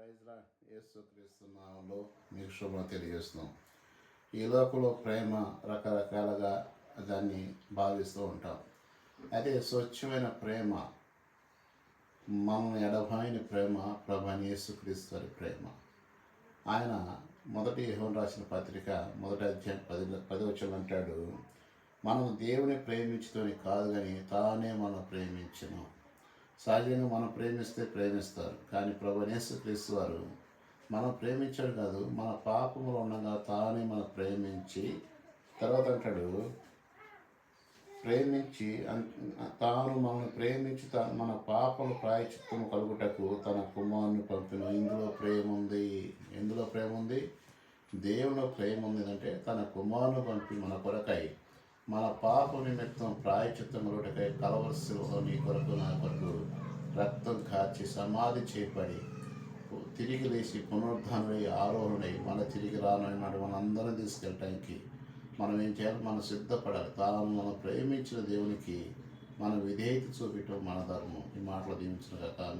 ప్రైజ్లా యేసుక్రీస్తు నామములో మీకు శుభం తెలియజేస్తున్నాం. ఈ లోకంలో ప్రేమ రకరకాలుగా దాన్ని భావిస్తూ ఉంటాం. అదే స్వచ్ఛమైన ప్రేమ, మనం ఎడబాయిన ప్రేమ ప్రభువైన యేసుక్రీస్తు వారి ప్రేమ. ఆయన మొదటి యోహాను రాసిన పత్రిక 1:10 అంటాడు, మనం దేవుని ప్రేమించుతోని కాదు కానీ తానే మనం ప్రేమించను. సహజంగా మనం ప్రేమిస్తే ప్రేమిస్తారు, కానీ ప్రభువైన యేసుక్రీస్తు వారు మనం ప్రేమించాడు కాదు, మన పాపములు ఉండగా తానే మనం ప్రేమించి తర్వాత అంటాడు, తాను మనల్ని ప్రేమించి మన పాపము ప్రాయశ్చిత్తము కలుగుటకు తన కుమారుని పంపిన. ఇందులో ప్రేమ ఉంది. ఎందులో ప్రేమ ఉంది? దేవునిలో ప్రేమ ఉంది. అంటే తన కుమారుని పంపి మన కొరకై, మన పాప నిమిత్తం ప్రాయశ్చిత్తం కలుగుటకై కలవరి శిలువలో నీ కొరకు నా కొరకు రక్తం కార్చి సమాధి చేయబడి తిరిగి లేచి పునరుద్ధానుడై ఆరోహణై మన తిరిగి రానున్నాడు. మనందరం తీసుకెళ్ళటానికి మనం ఏం చేయాలి? మనం సిద్ధపడాలి. తాను మనం ప్రేమించిన దేవునికి మన విధేయత చూపించడం మన ధర్మం. ఈ మాటలు దీవించిన కాక